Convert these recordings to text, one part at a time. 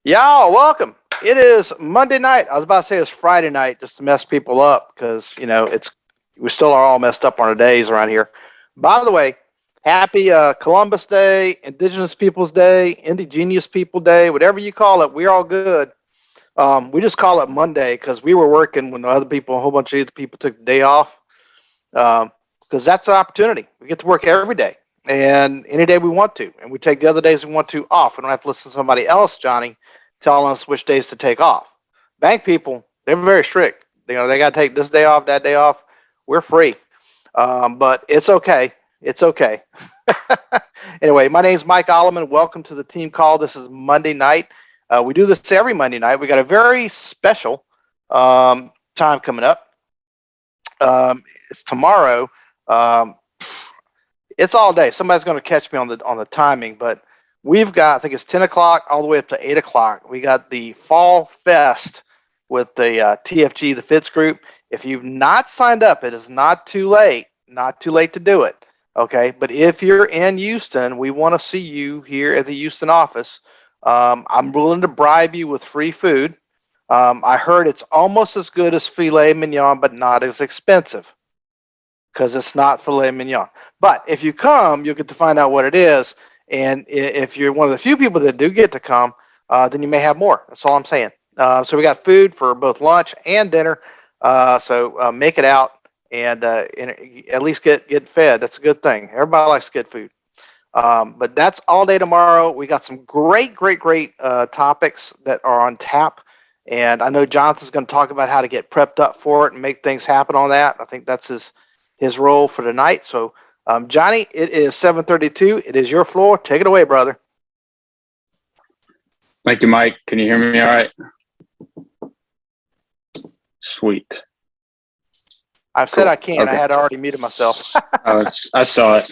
Y'all, welcome. It is Monday night. I was about to say it's Friday night just to mess people up because, it's we still are all messed up on our days around here. By the way, happy Columbus Day, Indigenous Peoples Day, Indigenous People Day, whatever you call it. We're all good. We just call it Monday because we were working when other people, a whole bunch of other people took the day off. Because that's an opportunity. We get to work every day and any day we want to, and we take the other days we want to off. We don't have to listen to somebody else, Johnny, telling us which days to take off. Bank people, they're very strict. They got to take this day off, that day off. We're free, but it's okay. It's okay. Anyway, my name is Mike Alleman. Welcome to the team call. This is Monday night. We do this every Monday night. We got a very special time coming up. It's tomorrow. Um, it's all day. Somebody's going to catch me on the timing, but we've got, I think it's 10 o'clock all the way up to 8 o'clock. We got the Fall Fest with the TFG, the Fitz group. If you've not signed up, it is not too late. Not too late to do it. Okay, but if you're in Houston, we want to see you here at the Houston office. I'm willing to bribe you with free food. I heard it's almost as good as filet mignon, but not as expensive because it's not filet mignon. But if you come, you'll get to find out what it is. And if you're one of the few people that do get to come, then you may have more. That's all I'm saying. So we got food for both lunch and dinner. So make it out and at least get fed. That's a good thing. Everybody likes good food. But that's all day tomorrow. We got some great topics that are on tap. And I know Jonathan's going to talk about how to get prepped up for it and make things happen on that. I think that's his role for tonight. So, Johnny, it is 7:32. It is your floor. Take it away, brother. Thank you, Mike. Can you hear me all right? Sweet. I've said Cool. I can. Okay. I had already muted myself. I saw it.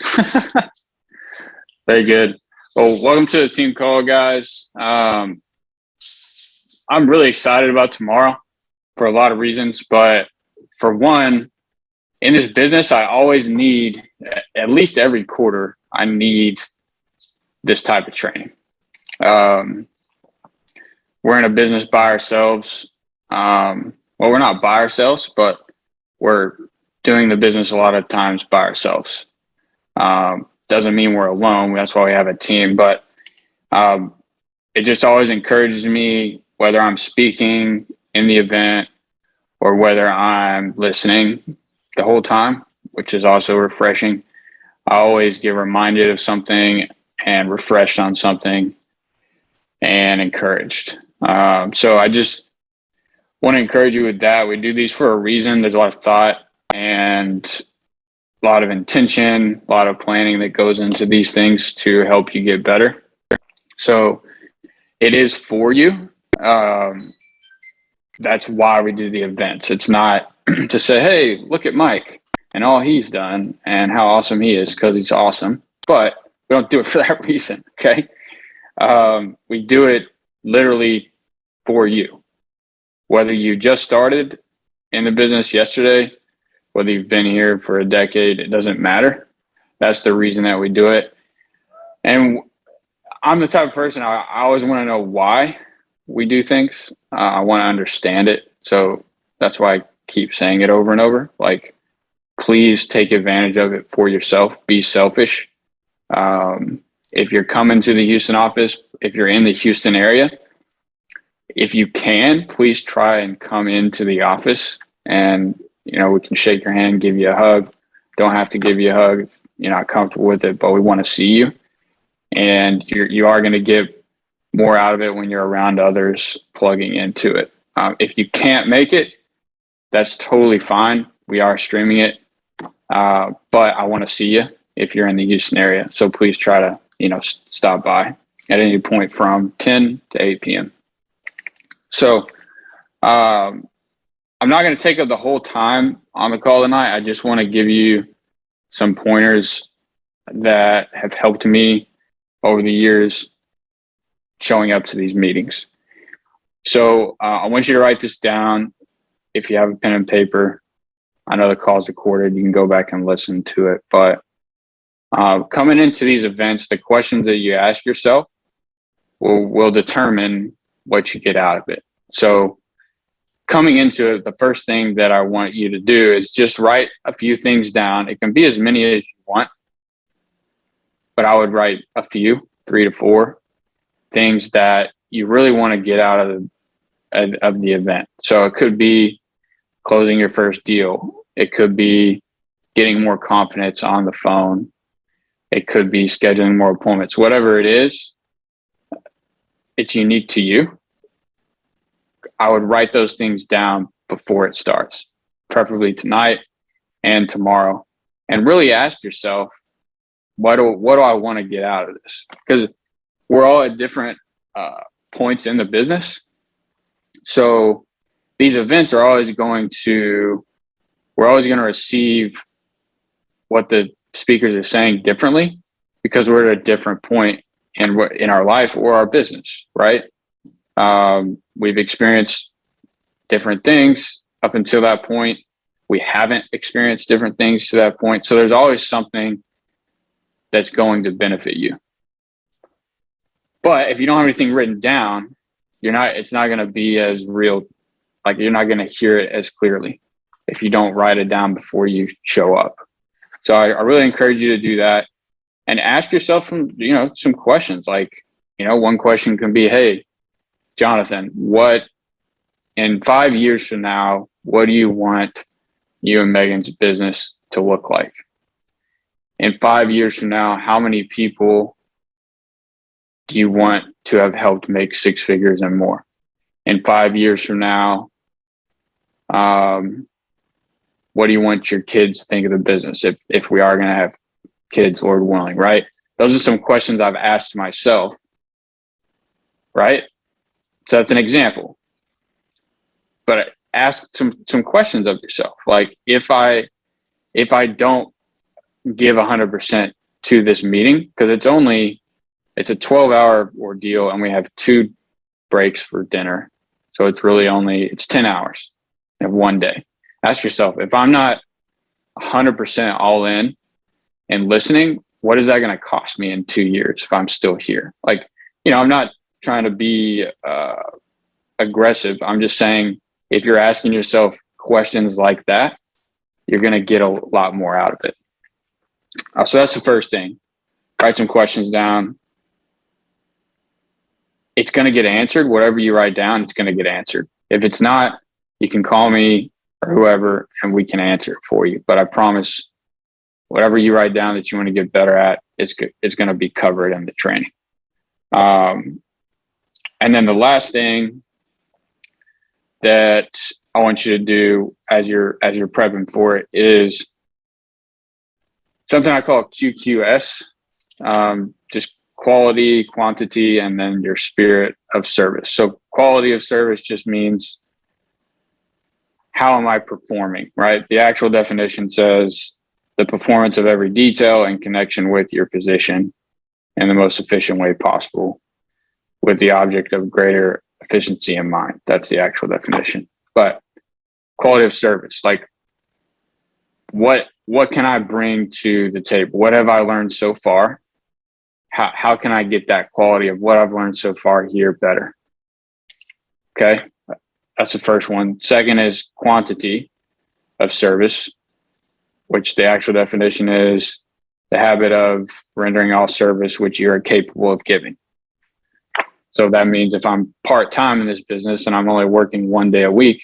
Very good. Well, welcome to the team call, guys. I'm really excited about tomorrow for a lot of reasons, but for one, in this business, I always need, at least every quarter, I need this type of training. We're in a business by ourselves. Well, we're not by ourselves, but we're doing the business a lot of times by ourselves. Doesn't mean we're alone. That's why we have a team. But it just always encourages me, whether I'm speaking in the event or whether I'm listening the whole time, which is also refreshing. I always get reminded of something and refreshed on something and encouraged. So I just want to encourage you with that. We do these for a reason. There's a lot of thought and a lot of intention, a lot of planning that goes into these things to help you get better. So it is for you. That's why we do the events. It's not to say, hey, look at Mike and all he's done and how awesome he is, because he's awesome. But we don't do it for that reason, okay? We do it literally for you. Whether you just started in the business yesterday, whether you've been here for a decade, it doesn't matter. That's the reason that we do it. And I'm the type of person, I always want to know why we do things. I want to understand it. So that's why I keep saying it over and over. Like, please take advantage of it for yourself. Be selfish. If you're coming to the Houston office, if you're in the Houston area, if you can, please try and come into the office and, we can shake your hand, give you a hug. Don't have to give you a hug if you're not comfortable with it, but we want to see you. And you are going to get more out of it when you're around others plugging into it. If you can't make it, that's totally fine. We are streaming it. But I want to see you if you're in the Houston area. So please try to, stop by at any point from 10 to 8 p.m. So I'm not going to take up the whole time on the call tonight. I just want to give you some pointers that have helped me over the years showing up to these meetings. So I want you to write this down. If you have a pen and paper, I know the call's recorded. You can go back and listen to it. But coming into these events, the questions that you ask yourself will determine what you get out of it. So coming into it, the first thing that I want you to do is just write a few things down. It can be as many as you want, but I would write a few, 3 to 4 things that you really want to get out of the event. So it could be closing your first deal. It could be getting more confidence on the phone. It could be scheduling more appointments. Whatever it is, it's unique to you. I would write those things down before it starts, preferably tonight and tomorrow, and really ask yourself, what do I want to get out of this? Because we're all at different points in the business. So these events are always we're always going to receive what the speakers are saying differently, because we're at a different point in our life or our business, right? We've experienced different things up until that point. We haven't experienced different things to that point. So there's always something that's going to benefit you. But if you don't have anything written down, it's not going to be as real. Like, you're not going to hear it as clearly if you don't write it down before you show up. So I really encourage you to do that, and ask yourself some questions. Like, one question can be, hey, Jonathan, what in 5 years from now, what do you want you and Megan's business to look like? In 5 years from now, how many people do you want to have helped make 6 figures and more? In 5 years from now, what do you want your kids to think of the business if we are going to have kids, Lord willing, right? Those are some questions I've asked myself, right? So that's an example. But ask some questions of yourself. Like, if I don't give 100% to this meeting, because it's a 12-hour ordeal, and we have 2 breaks for dinner. So it's 10 hours in one day. Ask yourself, if I'm not 100% all in and listening, what is that going to cost me in 2 years if I'm still here? Like, I'm not trying to be aggressive. I'm just saying, if you're asking yourself questions like that, you're going to get a lot more out of it. So that's the first thing. Write some questions down. It's going to get answered. Whatever you write down, it's going to get answered. If it's not, you can call me or whoever, and we can answer it for you. But I promise, whatever you write down that you want to get better at, it's going to be covered in the training. And then the last thing that I want you to do as you're prepping for it is something I call QQS, just quality, quantity, and then your spirit of service. So quality of service just means, how am I performing, right? The actual definition says the performance of every detail in connection with your position in the most efficient way possible, with the object of greater efficiency in mind. That's the actual definition. But quality of service, like, what can I bring to the table? What have I learned so far? How can I get that quality of what I've learned so far here better? Okay, that's the first one. Second is quantity of service, which the actual definition is the habit of rendering all service which you are capable of giving. So that means if I'm part-time in this business and I'm only working 1 day a week,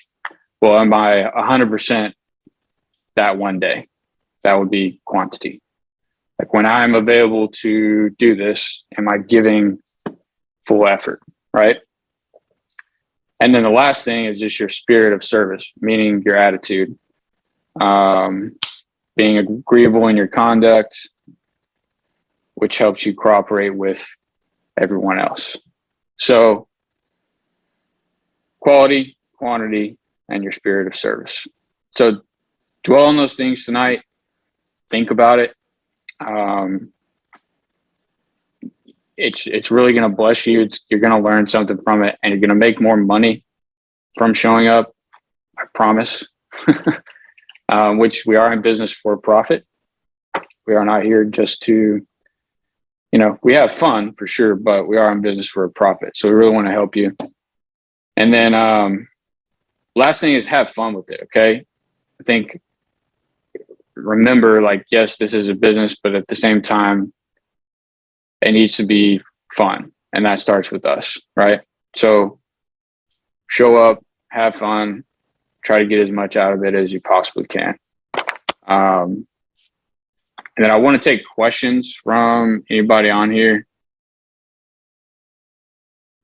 well, am I 100% that one day? That would be quantity. Like, when I'm available to do this, am I giving full effort, right? And then the last thing is just your spirit of service, meaning your attitude, being agreeable in your conduct, which helps you cooperate with everyone else. So quality, quantity, and your spirit of service. So dwell on those things tonight. Think about it. It's really going to bless you. You're going to learn something from it, and you're going to make more money from showing up. I promise. Which we are in business for profit. We are not here just to, we have fun for sure, but we are in business for a profit. So we really want to help you And then last thing is have fun with it. Okay. I think remember, like, yes, this is a business, but at the same time, it needs to be fun. And that starts with us, right? So show up, have fun, try to get as much out of it as you possibly can. And then I want to take questions from anybody on here.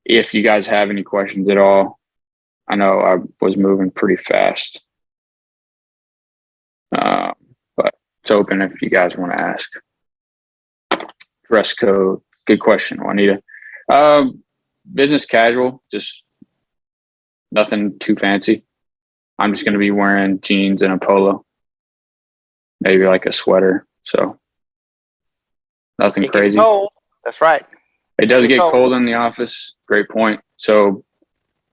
If you guys have any questions at all, I know I was moving pretty fast. But it's open if you guys want to ask. Dress code, good question, Juanita. Business casual, just nothing too fancy. I'm just going to be wearing jeans and a polo, maybe like a sweater. So nothing It crazy. gets cold. That's right. It does get cold in the office. Great point. So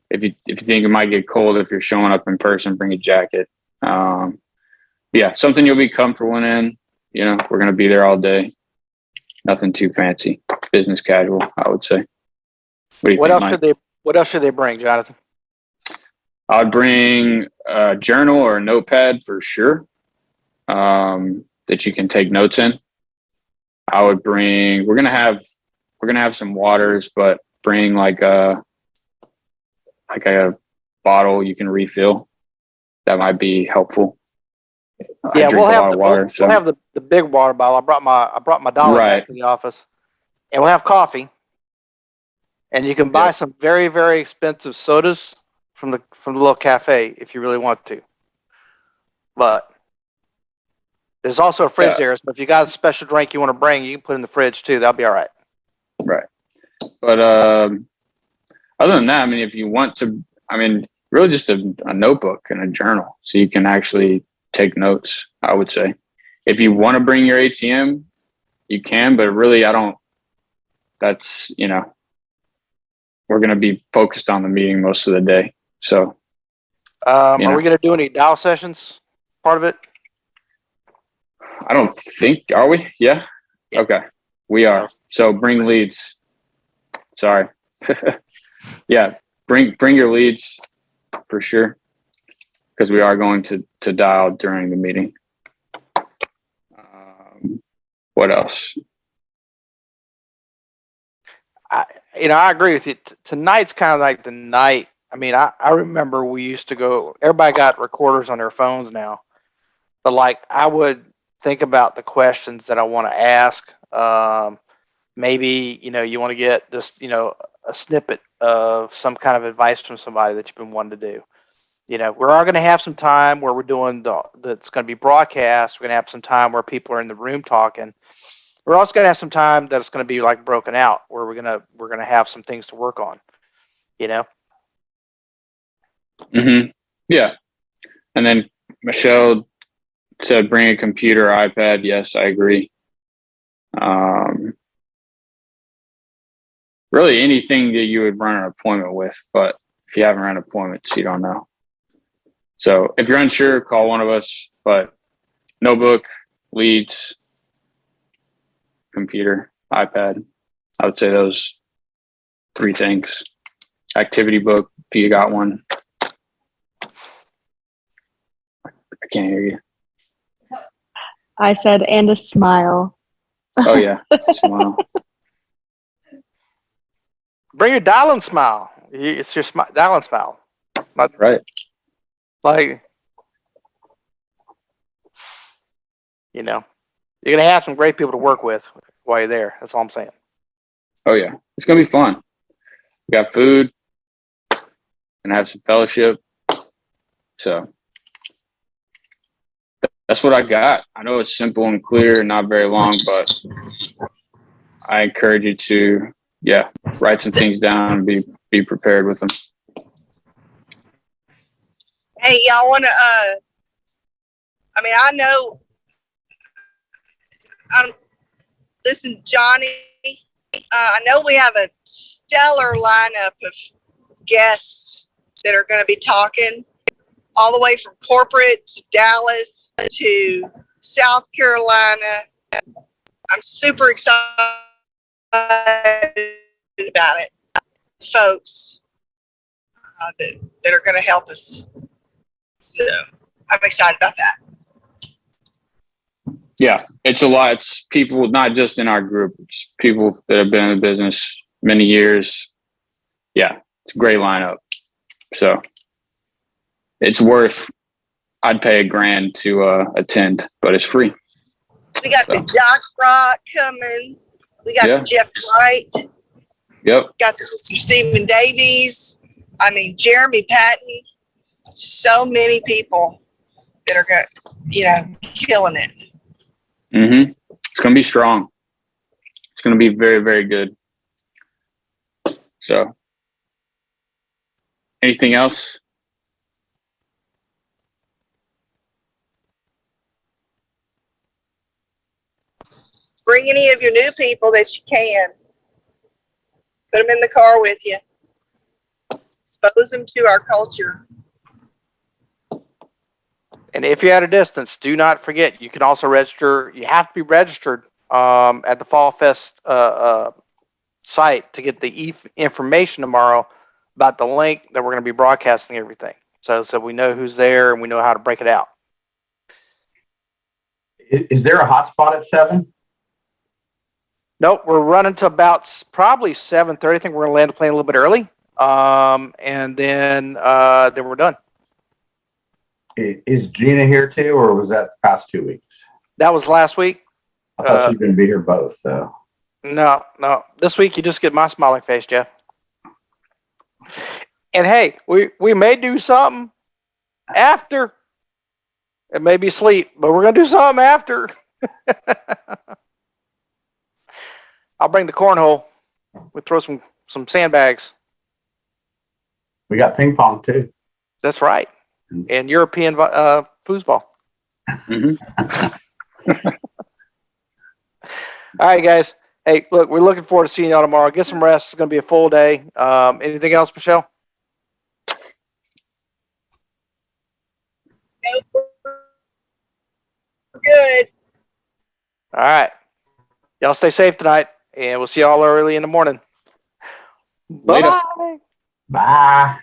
if you think it might get cold if you're showing up in person, bring a jacket. Yeah, something you'll be comfortable in. You know, we're going to be there all day. Nothing too fancy. Business casual, I would say. What do you think, Mike? What else should they bring, Jonathan? I would bring a journal or a notepad for sure, that you can take notes in. I would bring. We're gonna have some waters, but bring like a bottle you can refill. That might be helpful. Yeah, we'll have the big water bottle. I brought my dolly back to the office, and we'll have coffee. And you can buy some very, very expensive sodas from the little cafe if you really want to. But there's also a fridge there, so if you got a special drink you want to bring, you can put it in the fridge too. That'll be all right. Right. But other than that, I mean, if you want to, I mean, really just a notebook and a journal so you can actually take notes, I would say. If you want to bring your ATM, you can, but really that's, you know, we're going to be focused on the meeting most of the day. So, are we going to do any dial sessions? Part of it? I don't think, are we? Yeah. Okay. We are. So bring leads. Sorry. Yeah. Bring your leads for sure. Because we are going to dial during the meeting. What else? I agree with you. Tonight's kind of like the night. I mean, I remember we used to go, everybody got recorders on their phones now. But like, I would think about the questions that I want to ask. Maybe, you want to get just, a snippet of some kind of advice from somebody that you've been wanting to do. We're all going to have some time where we're doing that's going to be broadcast. We're going to have some time where people are in the room talking. We're also going to have some time that's going to be like broken out where we're going to have some things to work on, Mm-hmm. Yeah. And then Michelle said, bring a computer, iPad. Yes, I agree. Really anything that you would run an appointment with, but if you haven't run appointments, you don't know. So if you're unsure, call one of us, but notebook, leads, computer, iPad. I would say those 3 things. Activity book, if you got one. I can't hear you. I said, and a smile. Oh, yeah. Smile. Bring your dial and smile. It's your dial and smile. Right. Like, you're going to have some great people to work with while you're there. That's all I'm saying. Oh, yeah. It's going to be fun. We got food and have some fellowship. So that's what I got. I know it's simple and clear and not very long, but I encourage you to, write some things down and be prepared with them. Hey, y'all want to, I know, listen, Johnny, I know we have a stellar lineup of guests that are going to be talking all the way from corporate to Dallas to South Carolina. I'm super excited about it, folks. that are going to help us. So I'm excited about that. Yeah, it's a lot. It's people, not just in our group. It's people that have been in the business many years. Yeah, it's a great lineup. So it's worth. I'd pay $1,000 to attend, but it's free. We got the Jock Rock coming. We got the Jeff Wright. Yep. Got the Mr. Stephen Davies. I mean, Jeremy Patton. So many people that are going, killing it. Mm-hmm. It's going to be strong. It's going to be very, very good. So, anything else? Bring any of your new people that you can. Put them in the car with you. Expose them to our culture. And if you're at a distance, do not forget, you can also register. You have to be registered at the Fall Fest site to get the information tomorrow about the link that we're going to be broadcasting everything. So we know who's there and we know how to break it out. Is there a hotspot at 7? Nope, we're running to about probably 7:30. I think we're going to land the plane a little bit early, and then we're done. Is Gina here too, or was that the past 2 weeks? That was last week. I thought she was going to be here both, though. No. This week you just get my smiling face, Jeff. And hey, we may do something after. It may be sleep, but we're going to do something after. I'll bring the cornhole. We'll throw some sandbags. We got ping pong too. That's right. And European foosball. Mm-hmm. All right, guys. Hey, look, we're looking forward to seeing y'all tomorrow. Get some rest. It's going to be a full day. Anything else, Michelle? Nope. We're good. All right. Y'all stay safe tonight, and we'll see y'all early in the morning. Later. Bye. Bye.